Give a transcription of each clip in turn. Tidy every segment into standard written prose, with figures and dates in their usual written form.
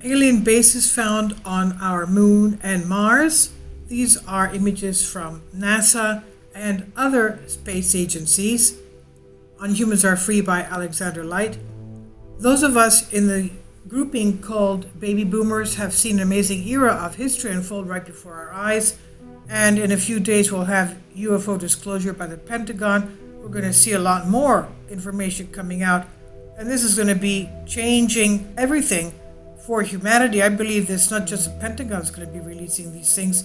Alien bases found on our moon and Mars. These are images from NASA and other space agencies. On Humans Are Free by Alexander Light. Those of us in the grouping called Baby Boomers have seen an amazing era of history unfold right before our eyes. And in a few days we'll have UFO disclosure by the Pentagon. We're going to see a lot more information coming out. And this is going to be changing everything for humanity. I believe this, not just the Pentagon is going to be releasing these things.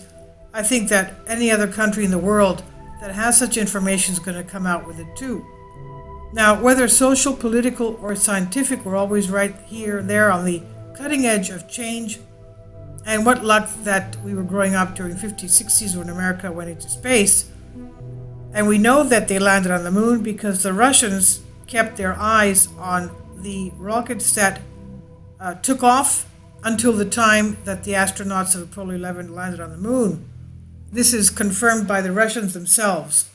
I think that any other country in the world that has such information is going to come out with it too. Now, whether social, political, or scientific, we're always right here and there on the cutting edge of change. And what luck that we were growing up during 50s, 60s when America went into space. And we know that they landed on the moon because the Russians kept their eyes on the rockets that took off until the time that the astronauts of Apollo 11 landed on the moon. This is confirmed by the Russians themselves.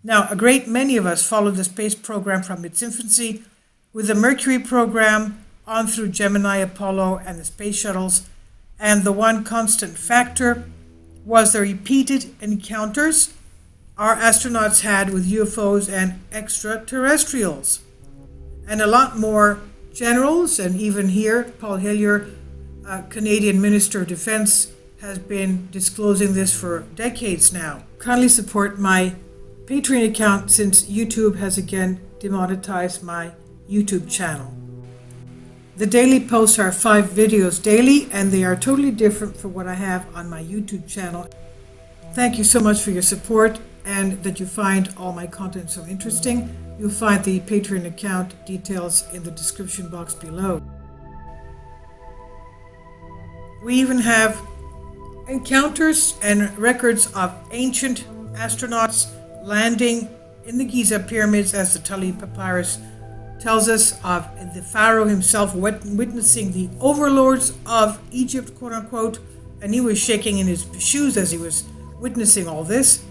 Now, a great many of us followed the space program from its infancy, with the Mercury program on through Gemini, Apollo, and the space shuttles. And the one constant factor was the repeated encounters our astronauts had with UFOs and extraterrestrials. And a lot more generals, and even here, Paul Hellyer, Canadian Minister of Defense, has been disclosing this for decades now. Kindly support my Patreon account since YouTube has again demonetized my YouTube channel. The daily posts are 5 videos daily, and they are totally different from what I have on my YouTube channel. Thank you so much for your support and that you find all my content so interesting. You'll find the Patreon account details in the description box below. We even have encounters and records of ancient astronauts landing in the Giza pyramids, as the Tully Papyrus tells us, of the pharaoh himself witnessing the overlords of Egypt, quote unquote, and he was shaking in his shoes as he was witnessing all this.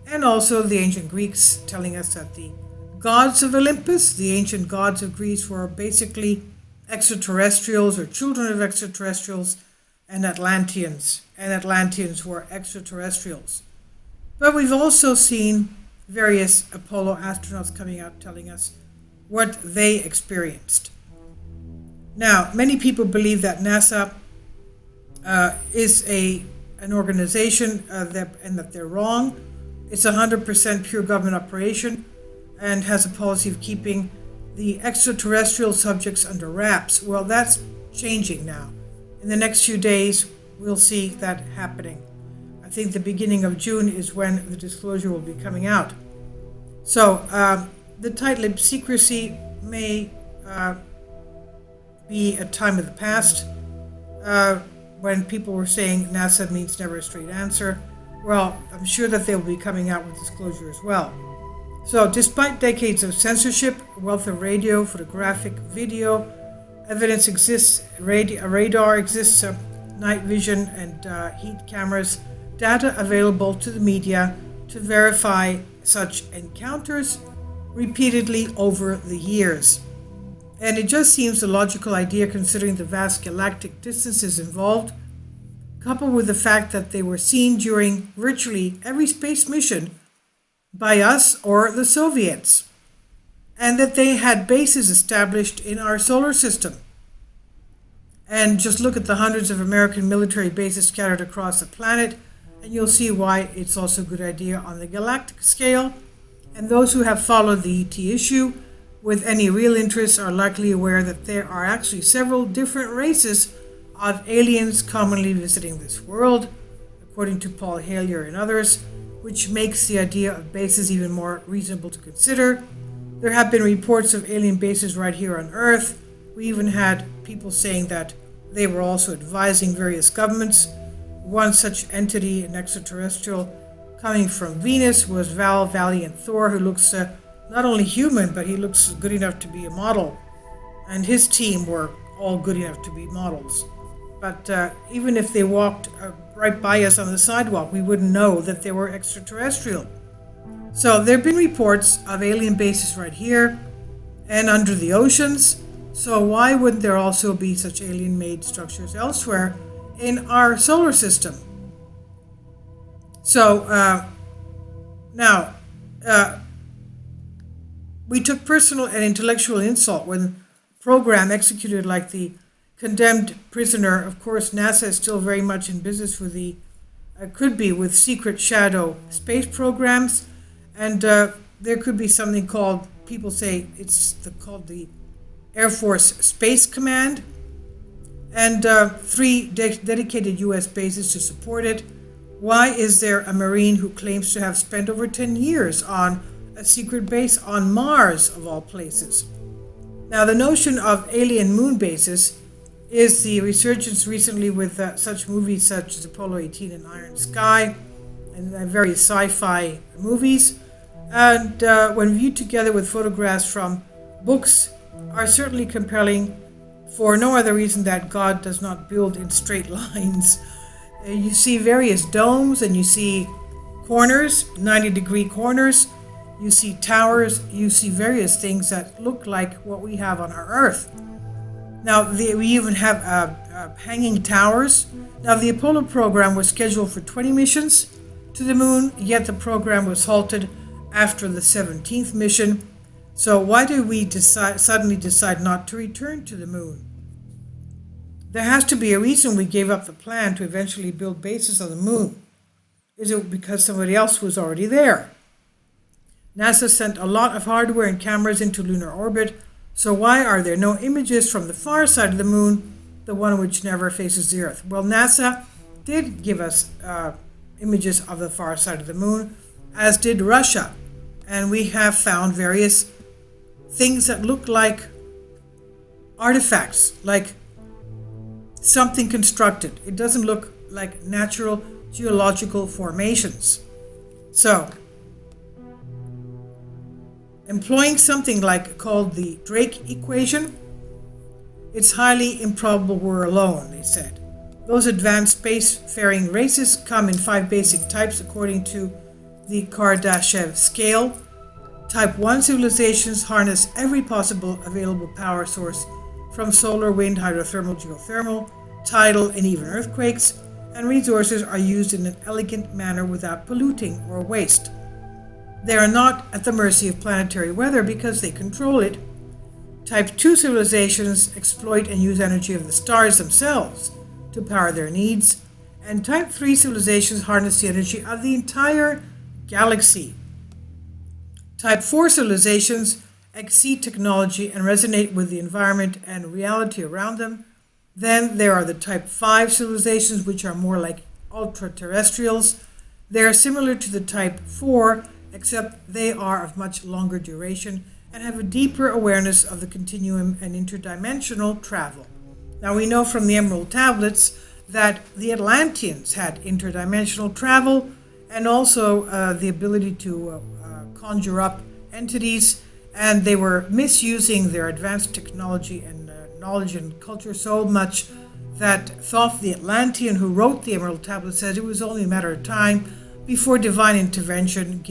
And also the ancient Greeks telling us that the gods of Olympus, the ancient gods of Greece, were basically extraterrestrials or children of extraterrestrials, and Atlanteans were extraterrestrials. But we've also seen various Apollo astronauts coming out telling us what they experienced. Now, many people believe that NASA is an organization and that they're wrong. It's 100% pure government operation and has a policy of keeping the extraterrestrial subjects under wraps. Well, that's changing now. In the next few days, we'll see that happening. I think the beginning of June is when the disclosure will be coming out. So the tight-lipped secrecy may be a time of the past when people were saying NASA means never a straight answer. Well, I'm sure that they'll be coming out with disclosure as well. So despite decades of censorship, wealth of radio, photographic, video, evidence exists, radar exists, night vision and heat cameras, data available to the media to verify such encounters repeatedly over the years. And it just seems a logical idea considering the vast galactic distances involved, coupled with the fact that they were seen during virtually every space mission by us or the Soviets, and that they had bases established in our solar system. And just look at the hundreds of American military bases scattered across the planet, and you'll see why it's also a good idea on the galactic scale. And those who have followed the ET issue with any real interest are likely aware that there are actually several different races of aliens commonly visiting this world, according to Paul Hellyer and others, which makes the idea of bases even more reasonable to consider. There have been reports of alien bases right here on Earth. We even had people saying that they were also advising various governments. One such entity, an extraterrestrial coming from Venus, was Val, Valiant Thor, who looks not only human, but he looks good enough to be a model. And his team were all good enough to be models. But even if they walked right by us on the sidewalk, we wouldn't know that they were extraterrestrial. So there have been reports of alien bases right here, and under the oceans. So why wouldn't there also be such alien-made structures elsewhere in our solar system? So now, we took personal and intellectual insult when the program executed like the condemned prisoner. Of course, NASA is still very much in business with could be with secret shadow space programs, and there could be something called, people say called the Air Force Space Command, and 3 dedicated U.S. bases to support it. Why is there a Marine who claims to have spent over 10 years on a secret base on Mars, of all places? Now, the notion of alien moon bases is the resurgence recently with such movies such as Apollo 18 and Iron Sky, and various sci-fi movies, and when viewed together with photographs from books, are certainly compelling for no other reason that God does not build in straight lines. You see various domes, and you see corners, 90-degree corners, you see towers, you see various things that look like what we have on our Earth. Now, we even have hanging towers. Now, the Apollo program was scheduled for 20 missions to the moon, yet the program was halted after the 17th mission. So why did we suddenly decide not to return to the moon? There has to be a reason we gave up the plan to eventually build bases on the moon. Is it because somebody else was already there? NASA sent a lot of hardware and cameras into lunar orbit, so why are there no images from the far side of the moon, the one which never faces the Earth? Well, NASA did give us images of the far side of the moon, as did Russia, and we have found various things that look like artifacts, like something constructed. It doesn't look like natural geological formations. So, employing something called the Drake equation, it's highly improbable we're alone, they said. Those advanced spacefaring races come in 5 basic types according to the Kardashev scale. Type 1 civilizations harness every possible available power source from solar, wind, hydrothermal, geothermal, tidal, and even earthquakes, and resources are used in an elegant manner without polluting or waste. They are not at the mercy of planetary weather because they control it. Type 2 civilizations exploit and use energy of the stars themselves to power their needs, and Type 3 civilizations harness the energy of the entire galaxy. Type 4 civilizations exceed technology and resonate with the environment and reality around them. Then there are the Type 5 civilizations, which are more like ultra-terrestrials. They are similar to the Type 4, except they are of much longer duration and have a deeper awareness of the continuum and interdimensional travel. Now, we know from the Emerald Tablets that the Atlanteans had interdimensional travel and also the ability to conjure up entities, and they were misusing their advanced technology and knowledge and culture so much that Thoth the Atlantean, who wrote the Emerald Tablet, said it was only a matter of time before divine intervention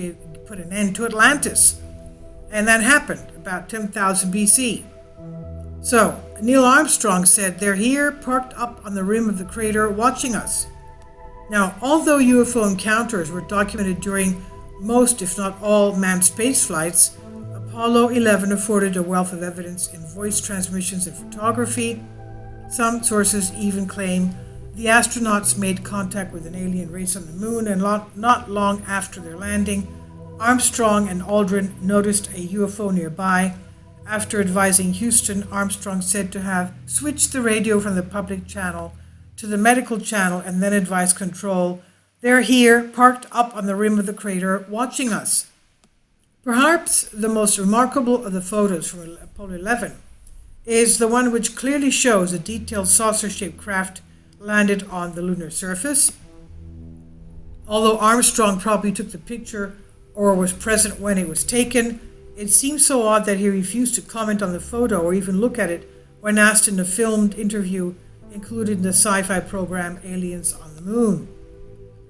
put an end to Atlantis. And that happened about 10,000 BC. So, Neil Armstrong said, "They're here, parked up on the rim of the crater, watching us." Now, although UFO encounters were documented during most, if not all, manned space flights, Apollo 11 afforded a wealth of evidence in voice transmissions and photography. Some sources even claim the astronauts made contact with an alien race on the moon, and not long after their landing, Armstrong and Aldrin noticed a UFO nearby. After advising Houston, Armstrong said to have switched the radio from the public channel to the medical channel and then advised control, "They're here, parked up on the rim of the crater, watching us." Perhaps the most remarkable of the photos from Apollo 11 is the one which clearly shows a detailed saucer-shaped craft landed on the lunar surface. Although Armstrong probably took the picture or was present when it was taken, it seems so odd that he refused to comment on the photo or even look at it when asked in a filmed interview included in the sci-fi program Aliens on the Moon.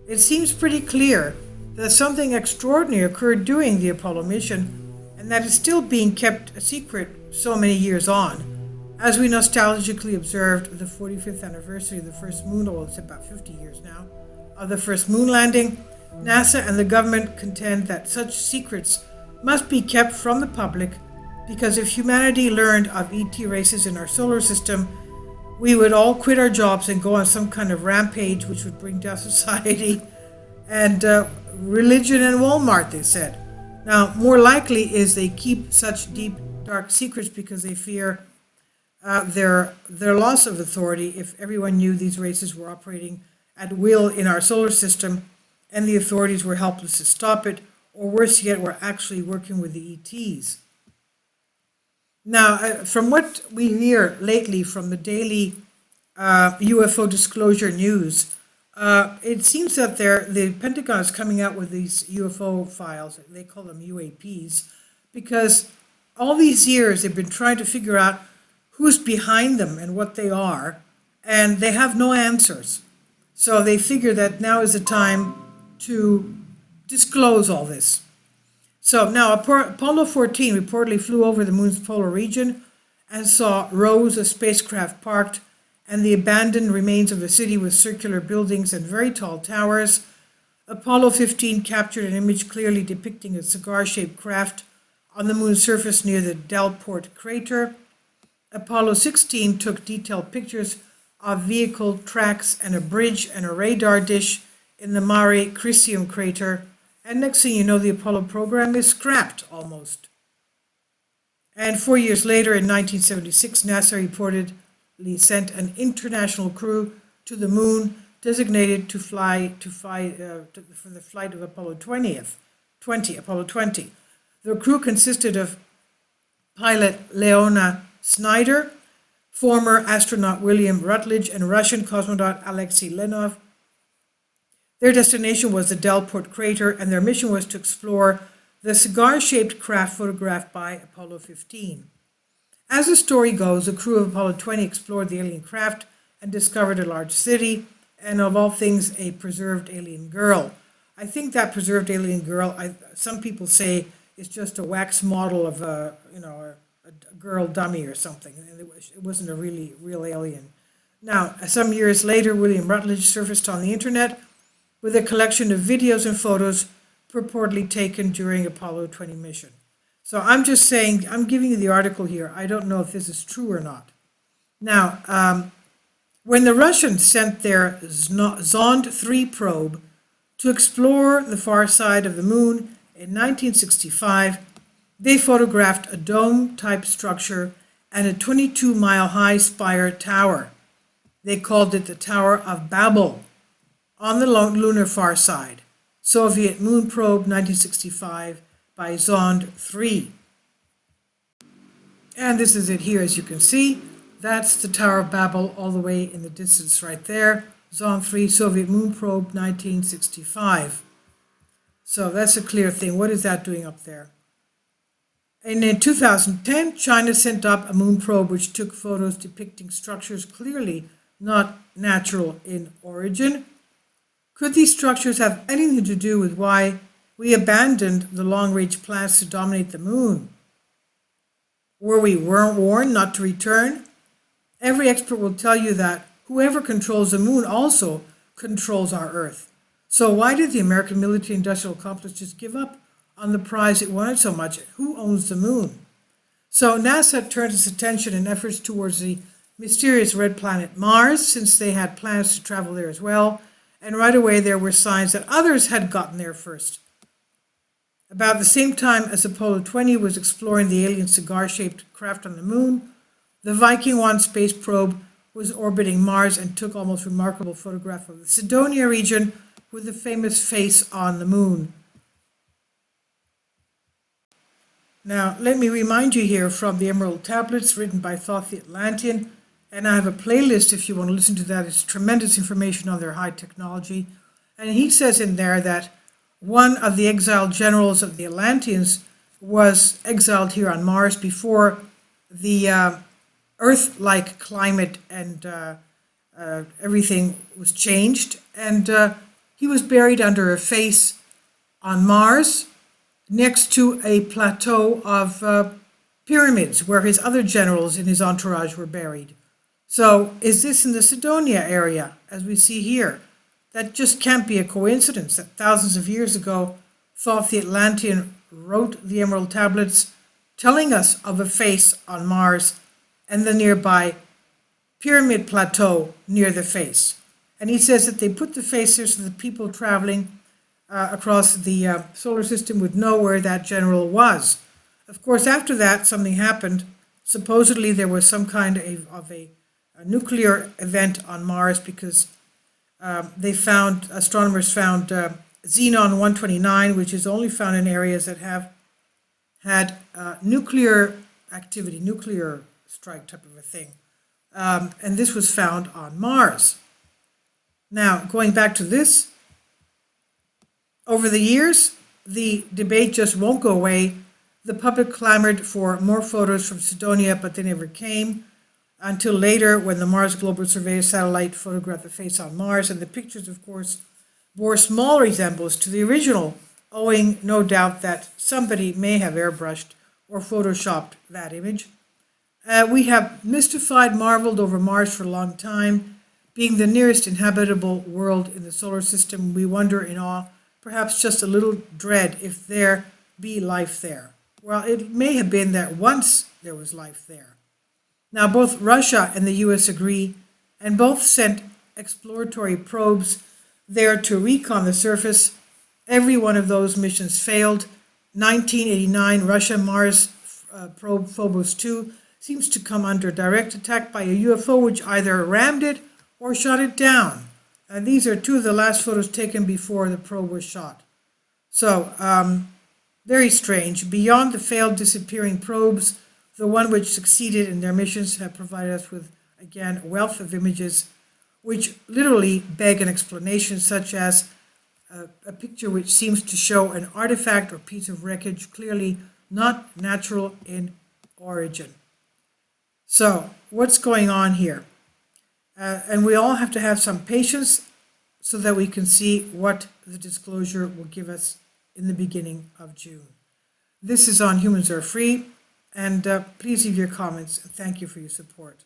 It seems pretty clear that something extraordinary occurred during the Apollo mission, and and that is still being kept a secret so many years on. As we nostalgically observed the 45th anniversary of the first moon, well, it's about 50 years now, of the first moon landing, NASA and the government contend that such secrets must be kept from the public because if humanity learned of ET races in our solar system, we would all quit our jobs and go on some kind of rampage which would bring down society and religion and Walmart, they said. Now, more likely is they keep such deep, dark secrets because they fear their loss of authority if everyone knew these races were operating at will in our solar system and the authorities were helpless to stop it, or worse yet, were actually working with the ETs. Now, from what we hear lately from the daily UFO disclosure news, it seems that the Pentagon is coming out with these UFO files, they call them UAPs, because all these years they've been trying to figure out who's behind them and what they are, and they have no answers. So they figure that now is the time to disclose all this. So now Apollo 14 reportedly flew over the moon's polar region and saw rows of spacecraft parked and the abandoned remains of a city with circular buildings and very tall towers. Apollo 15 captured an image clearly depicting a cigar-shaped craft on the moon's surface near the Delport crater. Apollo 16 took detailed pictures of vehicle tracks and a bridge and a radar dish in the Mare Crisium crater. And next thing you know, the Apollo program is scrapped almost. And 4 years later, in 1976, NASA reportedly sent an international crew to the moon designated for the flight of Apollo 20. The crew consisted of pilot Leona Snyder, former astronaut William Rutledge, and Russian cosmonaut Alexei Leonov. Their destination was the Delport crater, and their mission was to explore the cigar-shaped craft photographed by Apollo 15. As the story goes, the crew of Apollo 20 explored the alien craft and discovered a large city, and of all things, a preserved alien girl. I think that preserved alien girl, some people say, is just a wax model of a girl dummy or something. It wasn't a real alien. Now, some years later, William Rutledge surfaced on the internet with a collection of videos and photos purportedly taken during Apollo 20 mission. So I'm just saying, I'm giving you the article here. I don't know if this is true or not. Now, when the Russians sent their Zond 3 probe to explore the far side of the moon in 1965, they photographed a dome-type structure and a 22-mile-high spire tower. They called it the Tower of Babel on the lunar far side. Soviet Moon Probe 1965 by Zond 3. And this is it here, as you can see. That's the Tower of Babel all the way in the distance right there. Zond 3, Soviet Moon Probe 1965. So that's a clear thing. What is that doing up there? And in 2010, China sent up a moon probe which took photos depicting structures clearly not natural in origin. Could these structures have anything to do with why we abandoned the long-range plans to dominate the moon? Were we warned not to return? Every expert will tell you that whoever controls the moon also controls our Earth. So why did the American military-industrial complex just give up on the prize it wanted so much? Who owns the moon? So NASA turned its attention and efforts towards the mysterious red planet Mars, since they had plans to travel there as well, and right away there were signs that others had gotten there first. About the same time as Apollo 20 was exploring the alien cigar-shaped craft on the moon, the Viking 1 space probe was orbiting Mars and took almost remarkable photograph of the Sidonia region with the famous face on the moon. Now, let me remind you here from the Emerald Tablets written by Thoth the Atlantean, and I have a playlist if you want to listen to that. It's tremendous information on their high technology. And he says in there that one of the exiled generals of the Atlanteans was exiled here on Mars before the Earth-like climate and everything was changed. And he was buried under a face on Mars. next to a plateau of pyramids where his other generals in his entourage were buried. So is this in the Sidonia area, as we see here? That just can't be a coincidence that thousands of years ago thought the Atlantean wrote the Emerald Tablets telling us of a face on Mars and the nearby pyramid plateau near the face. And he says that they put the face there so that people traveling across the solar system would know where that general was. Of course, after that, something happened. Supposedly, there was some kind of a nuclear event on Mars because astronomers found xenon 129, which is only found in areas that have had nuclear activity, nuclear strike type of a thing. And this was found on Mars. Now, going back to this, over the years, the debate just won't go away. The public clamored for more photos from Sidonia, but they never came until later when the Mars Global Surveyor satellite photographed the face on Mars. And the pictures, of course, bore small resemblance to the original, owing no doubt that somebody may have airbrushed or photoshopped that image. We have mystified, marveled over Mars for a long time. Being the nearest inhabitable world in the solar system, we wonder in awe, perhaps just a little dread, if there be life there. Well, it may have been that once there was life there. Now, both Russia and the US agree, and both sent exploratory probes there to recon the surface. Every one of those missions failed. 1989 Russia Mars probe Phobos 2 seems to come under direct attack by a UFO which either rammed it or shot it down. These are two of the last photos taken before the probe was shot. So, very strange. Beyond the failed disappearing probes, the one which succeeded in their missions have provided us with, again, a wealth of images which literally beg an explanation, such as a picture which seems to show an artifact or piece of wreckage clearly not natural in origin. So, what's going on here? And we all have to have some patience so that we can see what the disclosure will give us in the beginning of June. This is on Humans Are Free, and please leave your comments, and thank you for your support.